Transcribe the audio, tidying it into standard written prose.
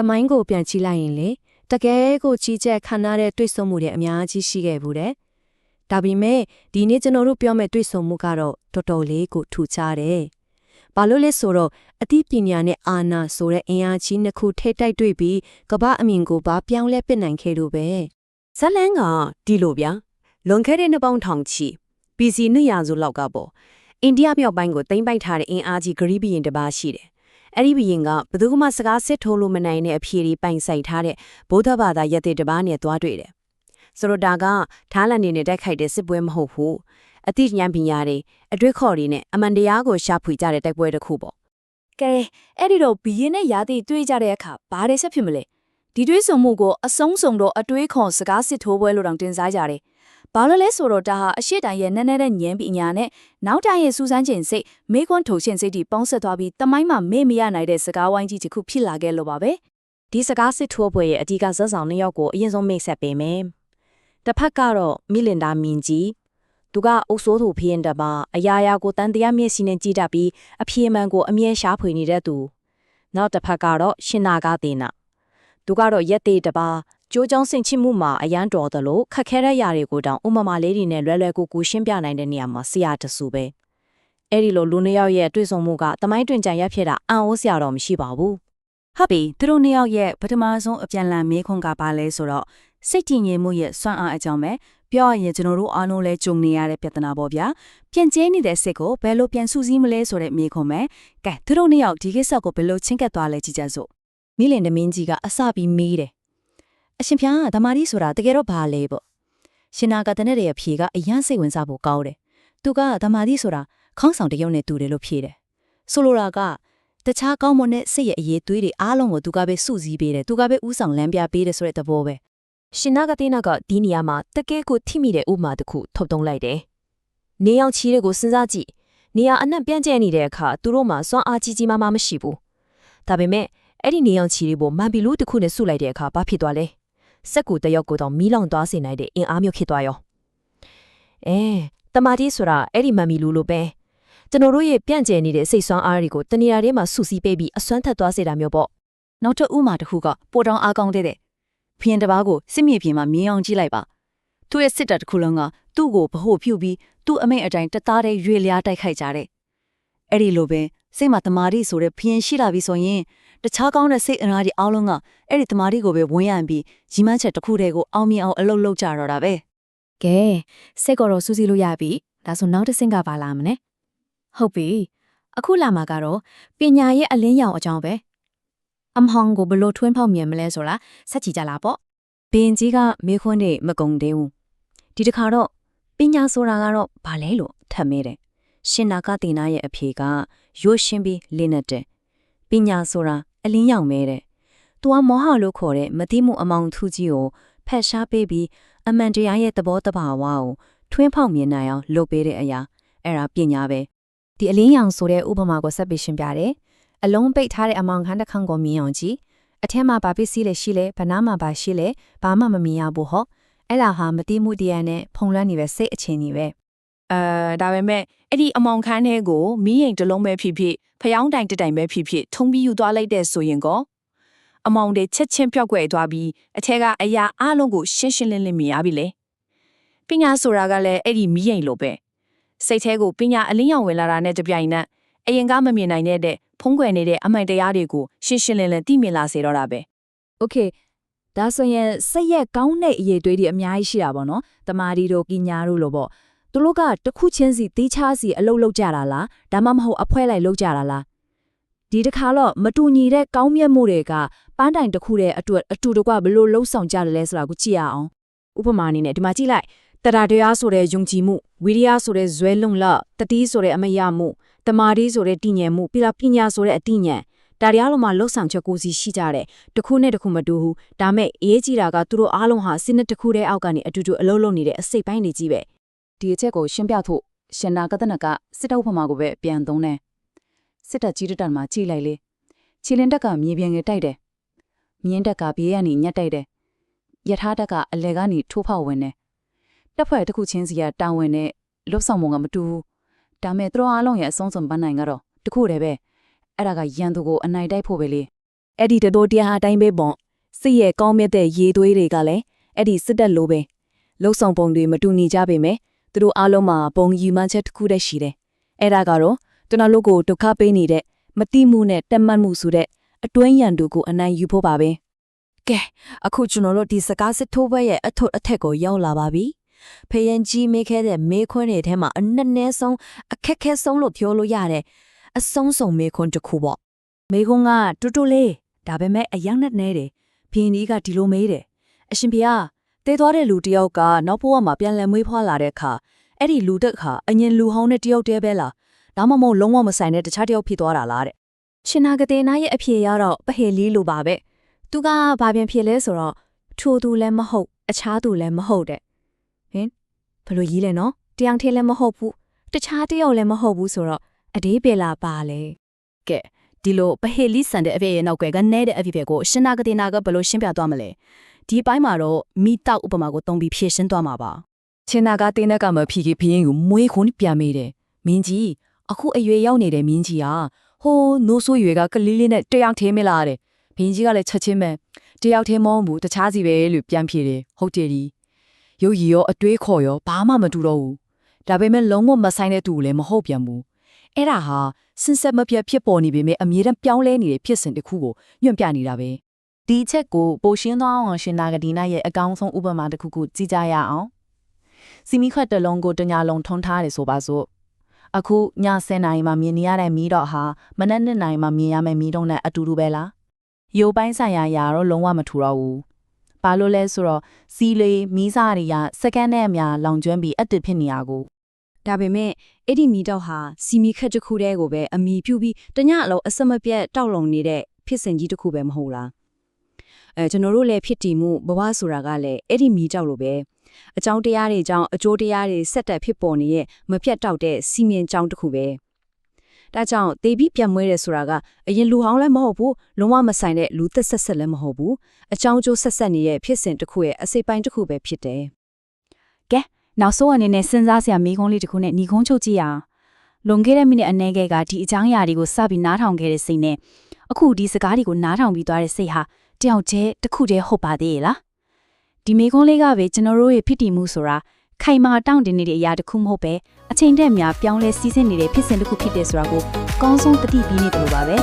မိုင်းကိုပြန်ကြည့်လိုက်ရင်လေတကယ်ကိုကြီးကျယ်ခမ်းနားတဲ့တွေ့ဆုံမှုတွေအများကြီးရှိခဲ့ဘူးတဲ့ဒါပေမဲ့ဒီနေ့ကျွန်တော်တို့ပြောမယ့်တွေ့ဆုံမှုကတော့တော်တော်လေးကိုထူခြားတယ်ဘာလို့လဲဆိုတော့အသိပညာနဲ့အာဏာဆိုတဲ့အင်အားကြီးနှစ်ခုထိတိုက်တွေ့ပြီးကမ္ဘာအမြင်ကိုဘာပြောင်းလဲပစ်နိုင်ခဲ့လို့ပဲဇလန်းကဒီလိုဗျာလွန်ခဲ့တဲ့နှစ်ပေါင်းထောင်ချီ BC 200စုလောက်ကပေါ့အိန္ဒိယမြောက်ပိုင်းကိုသိမ်းပိုက်ထားတဲ့အင်အားကြီးဂရီးဘီရင်တစ်ပါးရှိတယ်အဲ့ဒီဘီရင်ကဘယ်သူမှစကားစစ်ထိုးလို့မနိုင်တဲ့အဖြေတွေပိုင်ဆိုင်ထားတဲ့ဗုဒ္ဓဘာသာယက်တဲ့တစ်ပါးနဲ့တွားတွေ့တယ်ဆိုတော့ဒါကထားလန်နေနဲ့တိုက်ခိုက်တဲ့စစ်ပွဲမဟုတ်ဘူးအသိဉာဏ်ပညာတွေအတွေ့ခေါ်တွေနဲ့အမှန်တရားကိုရှာဖွေကြတဲ့တိုက်ပွဲတစ်ခုပေါ့ကဲအဲ့ဒီတော့ဘီရင်နဲ့ရာသီတွေ့ကြတဲ့အခါဘာတွေဆက်ဖြစ်မလဲဒီတွေးဆုံမှုကိုအဆုံးစုံတော့အတွေးခေါ်စကားစစ်ထိုးပွဲလို့တောင်တင်စားကြတယ်ဘာလို့လဲဆိုတော့ဒါဟာအရှိတိုင်ရဲ့နည်းနည်းတဲ့ဉာဏ်ပညာနဲ့နောက်တိုင်ရဲ့စူးစမ်းခြင်းစိတ်မေခွန်းထုတ်ခြင်းစိတ်ဒီပေါင်းဆက်သွားပြီးတမိုင်းမှာမေ့မရနိုင်တဲ့စကားဝိုင်းကြီးတစ်ခုဖြစ်လာခဲ့လို့ပါပဲဒီစကားစစ်ထိုးပွဲရဲ့အဓိကဇက်ဆောင်နှစ်ယောက်ကိုအရင်ဆုံးမိတ်ဆက်ပေးမယ်တစ်ဖက်ကတော့မီလင်ဒါမင်ကြီးသူကအုပ်စိုးသူဖရင်တပါအရာရာကိုတန်တရားမျက်စိနဲ့ကြည့်တတ်ပြီးအပြေမှန်ကိုအမြဲရှားဖွေနေတဲ့သူနောက်တစ်ဖက်ကတော့ရှင်နာကသေနာသူကတော့ရက်သေးတပါကျိုးချောင်းဆင်ချမှုမှာအရန်တော်တယ်လို့ခက်ခဲတဲ့ຢာတွေကိုတောင်ဥမမာလေးတွေနဲ့လွယ်လွယ်ကူကူရှင်းပြနိုင်တဲ့နေရာမှာဆရာတဆူပဲအဲ့ဒီလိုလူနှစ်ယောက်ရဲ့တွေ့ဆုံမှုကတမိုင်းတွင်ကြံရက်ဖြစ်တာအံ့ဩစရာတော့မရှိပါဘူးဟုတ်ပြီသူတို့နှစ်ယောက်ရဲ့ပထမဆုံးအပြန်လန်မေးခွန်းကပါလဲဆိုတော့စိတ်တည်ငြိမ်မှုရဲ့စွမ်းအားအကြောင်းပဲပြောရရင်ကျွန်တော်တို့အားလုံးလဲကြုံနေရတဲ့ပြဿနာပေါ့ဗျာပြန်ကျဲနေတဲ့စိတ်ကိုဘယ်လိုပြန်စုစည်းမလဲဆိုတဲ့မေးခွန်းပဲကဲသူတို့နှစ်ယောက်ဒီကိစ္စကိုဘယ်လိုချင်းကပ်သွားလဲကြည့်ကြစို့မိလင်တမင်းကြီးကအစပြီးမေးတယ်အရှင်ဖျားဓမ္မရီဆိုတာတကယ်တော့ဘာလဲပေါ့ရှင်နာကတနဲ့ရဲ့ဖြေကအရန်စိတ်ဝင်စားဖို့ကောင်းတယ်သူကဓမ္မရီဆိုတာခေါင်းဆောင်တရုပ်နဲ့တူတယ်လို့ဖြေတယ်ဆိုလိုတာကတခြားကောင်းမွန်တဲ့စိတ်ရဲ့အရေးသွေးတွေအားလုံးကိုသူကပဲစုစည်းပေးတယ်သူကပဲဥဆောင်လမ်းပြပေးတယ်ဆိုတဲ့သဘောပဲရှင်နာကတိနာကဒီနေရာမှာတကယ်ကိုထိမိတဲ့ဥမာတစ်ခုထုတ်သုံးလိုက်တယ်နေအောင်ချီတွေကိုစဉ်းစားကြည့်နေရာအနှံ့ပြန့်ကျဲနေတဲ့အခါသူတို့မှာစွမ်းအားကြီးကြီးမားမားမရှိဘူးဒါပေမဲ့အဲ့ဒီနေအောင်ချီတွေပေါ်မန်ပီလူတစ်ခုနဲ့စုလိုက်တဲ့အခါဘာဖြစ်သွားလဲစက်ကူတယောက်ကိုတော့မီးလောင်သွားစေနိုင်တဲ့အင်အားမျိုးဖြစ်သွားရောတမာတီဆိုတာအဲ့ဒီမန်ပီလူလိုပဲကျွန်တော်တို့ရဲ့ပြန့်ကျဲနေတဲ့စိတ်ဆွမ်းအားတွေကိုတနေရာထဲမှာစုစည်းပေးပြီးအစွမ်းထက်သွားစေတာမျိုးပေါ့နောက်တစ်ဥမာတစ်ခုကပိုတောင်အားကောင်းတဲ့ဖျင်တစ်ပါးကိုစစ်မြေပြင်မှာမြင်းအောင်ကြည့်လိုက်ပါသူ့ရဲ့စစ်တပ်တစ်ခုလုံးကသူ့ကိုဗဟိုပြုတ်ပြီးသူ့အမိန့်အတိုင်းတသားတည်းရွေလျားတိုက်ခိုက်ကြတဲ့အဲ့ဒီလိုပဲစိတ်မှာတမာတိဆိုတဲ့ဖျင်ရှိလာပြီဆိုရင်တခြားကောင်းတဲ့စိတ်အင်အားတွေအားလုံးကအဲ့ဒီတမာတိကိုပဲဝင်ရပြီးရီမန်းချက်တစ်ခုတည်းကိုအောင်မြင်အောင်အလုပ်လုပ်ကြတော့တာပဲကဲစိတ်ကတော့စူးစီးလို့ရပြီဒါဆိုနောက်တစ်ဆင့်ကပါလာမလဲဟုတ်ပြီအခုလာမှာကတော့ပညာရဲ့အလင်းရောင်အကြောင်းပဲအမောင်ကိုဘလို့ထွန်းဖောက်မြင်မလဲဆိုတာဆက်ကြည့်ကြလားပေါ့ဘင်ကြီးကမေခွန်းနေမကုံသေးဘူးဒီတစ်ခါတော့ပညာဆိုတာကတော့ဘာလဲလို့ထပ်မေးတယ်ရှင်နာကတိနာရဲ့အဖြေကရိုးရှင်းပြီးလင်းတဲ့ပညာဆိုတာအလင်းရောင်ပဲတဲ့သူကမောဟလို့ခေါ်တဲ့မသိမှုအမောင်ထုကြီးကိုဖက်ရှားပေးပြီးအမှန်တရားရဲ့သဘောတဘာဝကိုထွန်းဖောက်မြင်နိုင်အောင်လုပ်ပေးတဲ့အရာအဲ့ဒါပညာပဲဒီအလင်းရောင်ဆိုတဲ့ဥပမာကိုဆက်ပြီးရှင်းပြတယ်အလုံးပိတ်ထားတဲ့အမောင်ခန်းတစ်ခန်းကိုမြင်အောင်ကြည့်အထက်မှာဘာပစ္စည်းလဲရှိလဲဘနားမှာဘာရှိလဲဘာမှမမြင်ရဘူးဟောအဲ့ဒါဟာမတိမှုတရားနဲ့ဖုံလွှမ်းနေတဲ့စိတ်အခြေအနေပဲဒါပေမဲ့အဲ့ဒီအမောင်ခန်းထဲကိုမီးရင်တစ်လုံးပဲဖြစ်ဖြစ်ဖျောင်းတိုင်တစ်တိုင်ပဲဖြစ်ဖြစ်ထုံပြီးယူသွားလိုက်တဲ့ဆိုရင်ကောအမောင်တွေချက်ချင်းပြောက်ွယ်သွားပြီးအထက်ကအရာအလုံးကိုရှင်းရှင်းလင်းလင်းမြင်ရပြီလေပညာဆိုတာကလည်းအဲ့ဒီမီးရင်လိုပဲစိတ်ထဲကိုပညာအလင်းရောင်ဝင်လာတာနဲ့တပြိုင်နက်အရင်ကမမြင်နိုင်တဲ့ဖုံးကွယ်နေတဲ့အမှန်တရားတွေကိုရှင်းရှင်းလင်းလင်းသိမြင်လာစေတော့တာပဲโอเคဒါဆိုရင်စိတ်ရဲ့ကောင်းတဲ့အရေးတွေးတွေအများကြီးရှိတာပေါ့နော်တမာဒီတို့ပညာတို့လို့ပေါ့သူတို့ကတစ်ခုချင်းစီတေးချားစီအလုပ်လုပ်ကြတာလားဒါမှမဟုတ်အဖွဲလိုက်လုပ်ကြတာလားဒီတစ်ခါတော့မတူညီတဲ့ကောင်းမြတ်မှုတွေကပန်းတိုင်တစ်ခုတည်းအတွက်အတူတကွဘယ်လိုလှုပ်ဆောင်ကြတယ်လဲဆိုတာကိုကြည့်ရအောင်ဥပမာအနေနဲ့ဒီမှာကြည့်လိုက်တရားတရားဆိုတဲ့ယုံကြည်မှုဝိရိယဆိုတဲ့ဇွဲလုံလတတိဆိုတဲ့အမယမှုတမာတိဆိုတဲ့တည်ငြိမ်မှုပြီးတော့ပညာဆိုတဲ့အတိညာဒါတွေအားလုံးမှာလှုပ်ဆောင်ချက်ကိုစီရှိကြတယ်တစ်ခုနဲ့တစ်ခုမတူဘူးဒါမဲ့အရေးကြီးတာကသူတို့အားလုံးဟာစိနဲ့တစ်ခုတည်းအောက်ကနေအတူတူအလုံးလုံးနေတဲ့အစိတ်ပိုင်းတွေကြီးပဲဒီအချက်ကိုရှင်းပြဖို့ရှင်နာကတနကစစ်တောက်ဖမှာကိုပဲပြန်သုံးတယ်စစ်တပ်ကြီးတက်မှာကြည်လိုက်လေခြေလင်းတက်ကမြေပြင်ငယ်တိုက်တယ်မြင်းတက်ကဘေးကနေညက်တိုက်တယ်ယထာတက်ကအလဲကနေထိုးဖောက်ဝင်တယ်တက်ဖွဲ့တစ်ခုချင်းစီကတာဝန်နဲ့လှုပ်ဆောင်မှုကမတူဘူးဒါမဲ့သူတို့အားလုံးရဲ့အဆုံးစွန်ပန်းနိုင်ကတော့တခုတည်းပဲအဲ့ဒါကရန်သူကိုအနိုင်တိုက်ဖို့ပဲလေ အဲ့ဒီတတော်တရားအတိုင်းပဲပေါ့စစ်ရဲ့ကောင်းမြတ်တဲ့ရေသွေးတွေကလည်းအဲ့ဒီစစ်တပ်လိုပဲလှုပ်ဆောင်ပုံတွေမတူညီကြပေမဲ့သူတို့အားလုံးမှာပုံယူမှချက်တစ်ခုတည်းရှိတယ်အဲ့ဒါကတော့ကျွန်တော်တို့ကိုဒုက္ခပေးနေတဲ့မတိမှုနဲ့တက်မှတ်မှုဆိုတဲ့အတွင်းရန်တို့ကိုအနိုင်ယူဖို့ပါပဲကဲအခုကျွန်တော်တို့ဒီစကားစစ်ထိုးပွဲရဲ့အထွတ်အထက်ကိုရောက်လာပါပြီဖယန်ကြီးမိခဲ့တဲ့မေခွန်းတွေထဲမှာအနက်နဲဆုံးအခက်ခဲဆုံးလို့ပြောလို့ရတယ်အဆုံးစုံမေခွန်းတစ်ခုပေါ့မေခွန်းကတူတူလေးဒါပေမဲ့အယောင်နဲ့နဲတယ်ဖင်ကြီးကဒီလိုမေးတယ်အရှင်ဖေတေးသွားတဲ့လူတယောက်ကနောက်ဘဝမှာပြန်လည်မွေးဖွားလာတဲ့အခါအဲ့ဒီလူတက်ခါအရင်လူဟောင်းတဲ့တယောက်တည်းပဲလားဒါမှမဟုတ်လုံးဝမဆိုင်တဲ့တခြားတယောက်ဖြစ်သွားတာလားတဲ့ရှင်နာကတဲ့နာရဲ့အဖေရတော့ပဟေလီလိုပါပဲသူကဘာပြန်ဖြစ်လဲဆိုတော့ထိုသူလည်းမဟုတ်အခြားသူလည်းမဟုတ်တဲ့ဟင်ဘယ်လိုကြီးလဲနော်တယောက်တည်းလည်းမဟုတ်ဘူးတခြားတယောက်လည်းမဟုတ်ဘူးဆိုတော့အဒေးပေလာပါလေကဲဒီလိုပဟေလီဆန်တဲ့အဖေရဲ့နောက်ကွယ်ကနဲတဲ့အဖေကိုရှင်နာကတဲ့နာကဘယ်လိုရှင်းပြသွားမလဲဒီအပိုင်းမှာတော့မိတောက်ဥပမာကိုတုံးပြီးဖြည့်ရှင်းသွားမှာပါရှင်နာကတင်းတဲ့ကမှဖြီကြီးဖင်းကိုမွေးခွန်းပြန်မိတယ်မင်းကြီးအခုအရွယ်ရောက်နေတဲ့မင်းကြီးဟာဟိုးနိုးဆိုးရွယ်ကကလေးလေးနဲ့တယောက်သေးမလားတဲ့မင်းကြီးကလည်းချက်ချင်းပဲတယောက်သေးမဟုတ်ဘူးတခြားစီပဲလို့ပြန်ဖြေတယ်ဟုတ်တယ်ဒီရုပ်ရည်ရောအတွေးခေါ်ရောဘာမှမတူတော့ဘူးဒါပေမဲ့လုံးဝမဆိုင်တဲ့သူလည်းမဟုတ်ပြန်ဘူးအဲ့ဒါဟာစင်ဆက်မပြတ်ဖြစ်ပေါ်နေပေမဲ့အမြဲတမ်းပြောင်းလဲနေတဲ့ဖြစ်စဉ်တစ်ခုကိုညွှန်ပြနေတာပဲဒီချက်ကိုပိုရှင်းသွားအောင်ရှင်နာဂဒီနာရဲ့အကောင်းဆုံးဥပမာတစ်ခုခုကြည့်ကြရအောင်စီမီခတ်တလုံးကိုတညာလုံးထုံထားတယ်ဆိုပါစို့အခုည10နာရီမှမြင်နေရတဲ့မီးတော့ဟာမနက်7နာရီမှမြင်ရမယ့်မီးတော့နဲ့အတူတူပဲလားရုပ်ပိုင်းဆိုင်ရာရာတော့လုံးဝမထူတော့ဘူးဘာလို့လဲဆိုတော့စီးလေးမီးစားတွေကစက္ကန့်နဲ့အများလောင်ကျွမ်းပြီးအတစ်ဖြစ်နေရကိုဒါပေမဲ့အဲ့ဒီမီးတော့ဟာစီမီခတ်တစ်ခုတည်းကိုပဲအမီပြုတ်ပြီးတညအလုံးအစမပြတ်တောက်လုံနေတဲ့ဖြစ်စဉ်ကြီးတစ်ခုပဲမဟုတ်လားကျွန်တော်တို့လည်းဖြစ်တည်မှုဘဝဆိုတာကလည်းအဲ့ဒီမီးတောက်လို့ပဲအကြောင်းတရားတွေကြောင့်အကျိုးတရားတွေဆက်တက်ဖြစ်ပေါ်နေတဲ့မပြတ်တောက်တဲ့စီမင်းကြောင်းတစ်ခုပဲဒါကြောင့်တေပြီးပြန်မွေးတယ်ဆိုတာကအရင်လူဟောင်းလည်းမဟုတ်ဘူးလုံးဝမဆိုင်တဲ့လူသက်ဆက်လည်းမဟုတ်ဘူးအကြောင်းကျိုးဆက်ဆက်နေတဲ့ဖြစ်စဉ်တစ်ခုရဲ့အစိပ်ပိုင်းတစ်ခုပဲဖြစ်တယ်ကဲနောက်ဆုံးအနေနဲ့စဉ်းစားစရာမိကုန်းလေးတစ်ခုနဲ့ညီကုန်းချုပ်ကြည့်ရအောင်လွန်ခဲ့တဲ့မိနစ်အနည်းငယ်ကဒီအကြောင်းအရာတွေကိုစပြီးနားထောင်ခဲ့တဲ့စိတ်နဲ့အခုဒီစကားတွေကိုနားထောင်ပြီးသွားတဲ့စိတ်ဟာတယောက်တည်းတစ်ခုတည်းဟုတ်ပါသေးရဲ့လားဒီမိကုန်းလေးကပဲကျွန်တော်တို့ရဲ့ဖြစ်တည်မှုဆိုတာခိုင်မာတောင့်တင်နေတဲ့အရာတစ်ခုမဟုတ်ပဲအချိန်တည်းများပြောင်းလဲစီးဆင်းနေတဲ့ဖြစ်စဉ်တစ်ခုဖြစ်တယ်ဆိုတာကိုအကောင်းဆုံးသတိပေးနေတယ်လို့ပါပဲ